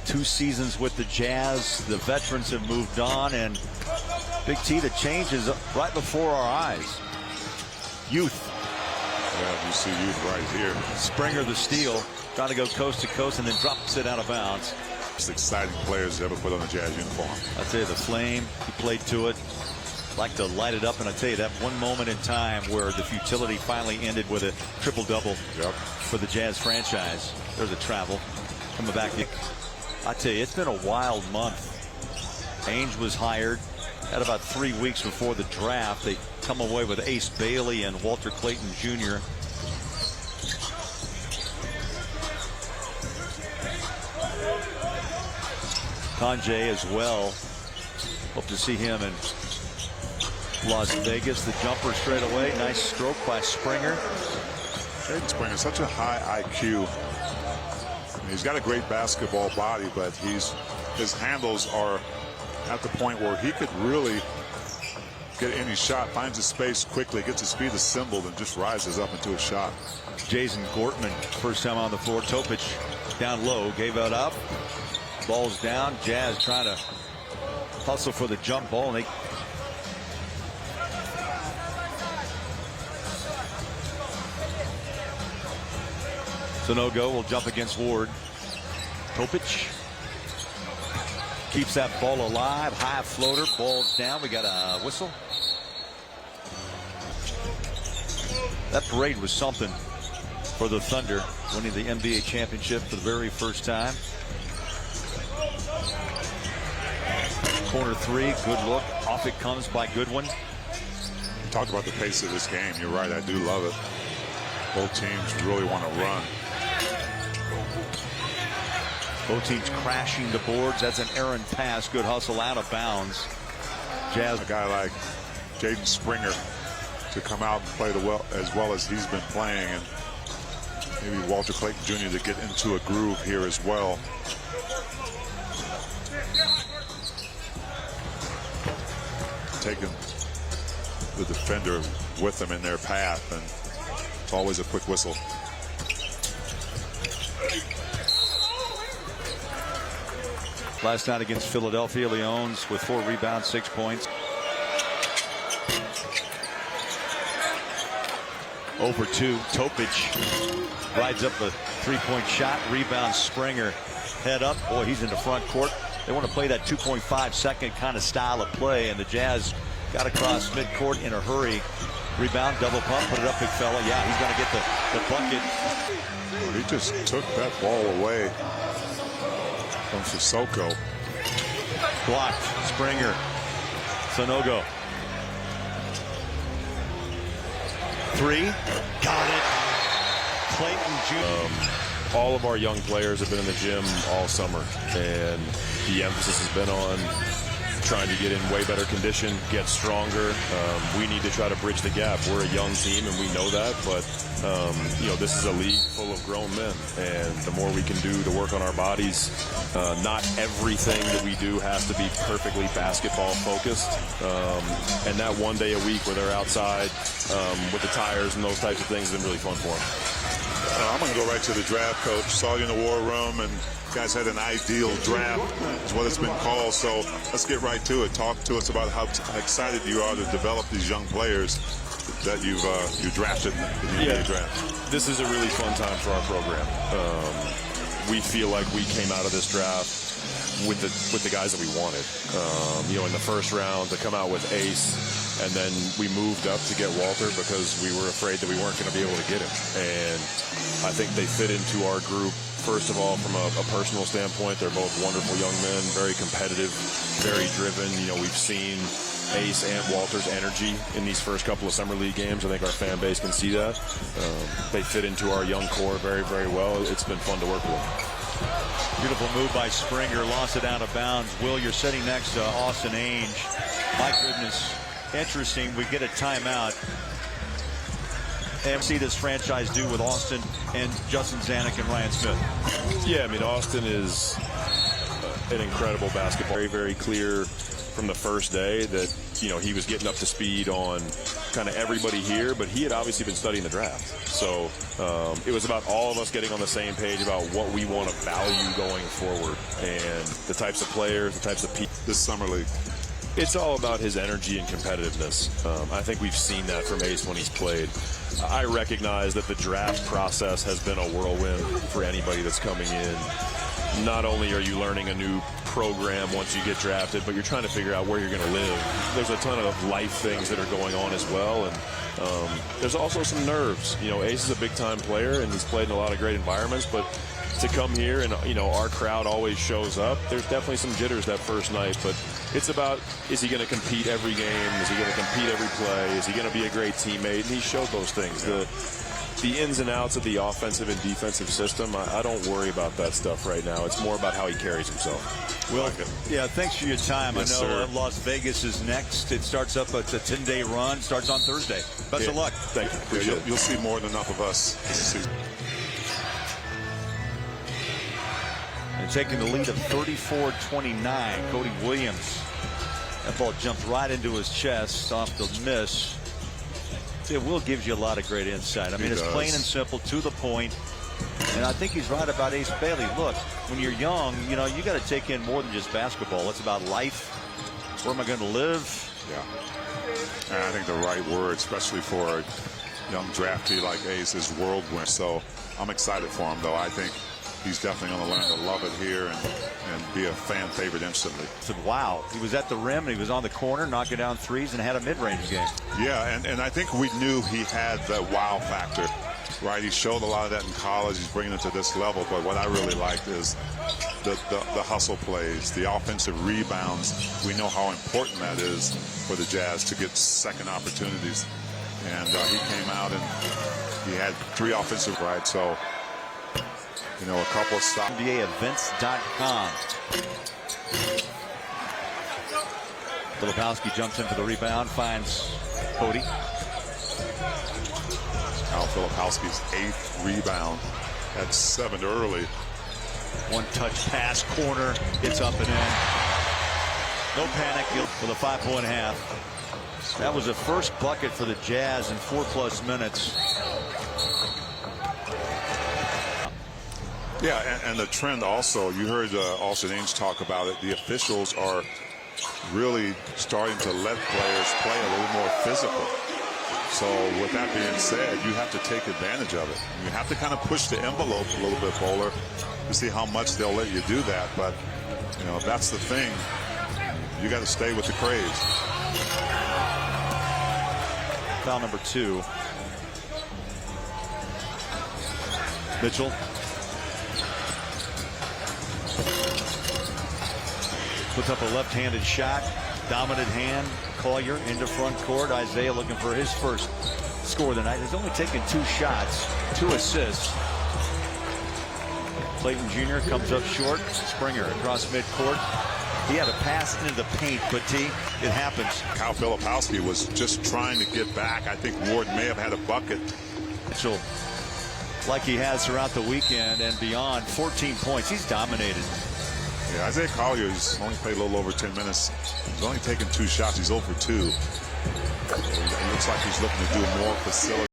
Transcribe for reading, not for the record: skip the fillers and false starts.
2 seasons with the Jazz. The veterans have moved on, and Big T, the change is right before our eyes. Youth. Yeah, you see youth right here. Springer the steal, trying to go coast to coast and then drops it out of bounds. Most exciting players ever put on a Jazz uniform. I tell you, the flame, he played to it. Like to light it up, and I tell you, that one moment in time where the futility finally ended with a triple-double for the Jazz franchise. There's a travel coming back. I tell you, it's been a wild month. Ainge was hired at about 3 weeks before the draft. They come away with Ace Bailey and Walter Clayton Jr. Kanye as well. Hope to see him in Las Vegas. The jumper straight away. Nice stroke by Springer. Jaden Springer, such a high IQ. He's got a great basketball body, but his handles are at the point where he could really get any shot, finds his space quickly, gets his feet assembled, and just rises up into a shot. Jason Gortman, first time on the floor. Topic down low, gave it up. Ball's down. Jazz trying to hustle for the jump ball, and they Sanogo will jump against Ward. Topic keeps that ball alive. High floater. Ball's down. We got a whistle. That parade was something for the Thunder, winning the NBA championship for the very first time. Corner three. Good look. Off it comes by Goodwin. Talk about the pace of this game. You're right. I do love it. Both teams really want to run. Both teams crashing the boards. That's an errant pass. Good hustle out of bounds. Jazz. A guy like Jaden Springer to come out and play as well as he's been playing, and maybe Walter Clayton Jr. to get into a groove here as well. Taking the defender with them in their path, and it's always a quick whistle. Last night against Philadelphia, Leones with 4 rebounds, 6 points. Over 2. Topic rides up a 3-point shot. Rebound Springer. Head up. Boy, he's in the front court. They want to play that 2.5-second kind of style of play, and the Jazz got across midcourt in a hurry. Rebound, double pump, put it up, big fella. Yeah, he's going to get the bucket. Well, he just took that ball away from Sissoko. Blocked. Springer. Sanogo. 3. Got it. Clayton Jr. All of our young players have been in the gym all summer, and the emphasis has been on trying to get in way better condition, get stronger. We need to try to bridge the gap. We're a young team, and we know that, but you know, this is a league full of grown men, and the more we can do to work on our bodies, not everything that we do has to be perfectly basketball focused, and that one day a week where they're outside with the tires and those types of things has been really fun for them. I'm going to go right to the draft, Coach. Saw you in the war room, and you guys had an ideal draft, is what it's been called. So let's get right to it. Talk to us about how excited you are to develop these young players that you drafted in the NBA draft. This is a really fun time for our program. We feel like we came out of this draft with the guys that we wanted. You know, in the first round to come out with Ace, and then we moved up to get Walter because we were afraid that we weren't going to be able to get him. And I think they fit into our group. First of all, from a personal standpoint, they're both wonderful young men, very competitive, very driven. You know, we've seen Ace and Walter's energy in these first couple of summer league games. I think our fan base can see that. They fit into our young core very, very well. It's been fun to work with them. Beautiful move by Springer. Lost it out of bounds. Will, you're sitting next to Austin Ainge. My goodness. Interesting. We get a timeout. And see this franchise do with Austin and Justin Zanuck and Ryan Smith. Yeah, I mean, Austin is an incredible basketball. Very, very clear from the first day that, you know, he was getting up to speed on kind of everybody here, but he had obviously been studying the draft. So it was about all of us getting on the same page about what we want to value going forward and the types of players, the types of people. This summer league. It's all about his energy and competitiveness. I think we've seen that from Ace when he's played. I recognize that the draft process has been a whirlwind for anybody that's coming in. Not only are you learning a new program once you get drafted, but you're trying to figure out where you're going to live. There's a ton of life things that are going on as well, and there's also some nerves. You know, Ace is a big-time player, and he's played in a lot of great environments, but to come here and, you know, our crowd always shows up, there's definitely some jitters that first night, but it's about, is he going to compete every game? Is he going to compete every play? Is he going to be a great teammate? And he showed those things. The ins and outs of the offensive and defensive system, I don't worry about that stuff right now. It's more about how he carries himself. Well, yeah, thanks for your time. Yes, I know sir. Las Vegas is next. It starts up, it's a 10-day run, starts on Thursday. Best of luck. Thank you. Appreciate it. You'll see more than enough of us this season. And taking the lead of 34-29, Cody Williams. That ball jumped right into his chest off the miss. It will gives you a lot of great insight. I mean, it's plain and simple, to the point. And I think he's right about Ace Bailey. Look, when you're young, you know, you got to take in more than just basketball. It's about life. Where am I going to live? Yeah. And I think the right word, especially for a young draftee like Ace, is whirlwind. So I'm excited for him, though. I think he's definitely going to learn to love it here and be a fan favorite instantly. I said, wow, he was at the rim and he was on the corner knocking down threes and had a mid-range game. Yeah, and I think we knew he had the wow factor, right? He showed a lot of that in college. He's bringing it to this level. But what I really liked is the hustle plays, the offensive rebounds. We know how important that is for the Jazz to get second opportunities. And he came out and he had 3 offensive rights. So, you know, a couple of stops. NBAevents.com. Filipowski jumps in for the rebound, finds Cody. Al Filipowski's 8th rebound. Had 7 early. One touch pass, corner, it's up and in. No panic with a 5-point half. That was the first bucket for the Jazz in 4+ minutes. Yeah, and the trend also, you heard Austin Ainge talk about it. The officials are really starting to let players play a little more physical. So with that being said, you have to take advantage of it. You have to kind of push the envelope a little bit, Bowler, to see how much they'll let you do that. But, you know, that's the thing. You got to stay with the craze. Foul number 2. Mitchell. Puts up a left-handed shot. Dominant hand. Collier into front court. Isaiah looking for his first score of the night. He's only taken 2 shots, 2 assists. Clayton Jr. comes up short. Springer across midcourt. He had a pass into the paint, but it happens. Kyle Filipowski was just trying to get back. I think Ward may have had a bucket. Mitchell, like he has throughout the weekend and beyond, 14 points. He's dominated. Yeah, Isaiah Collier's only played a little over 10 minutes. He's only taken 2 shots. He's 0 for 2. It looks like he's looking to do more facility.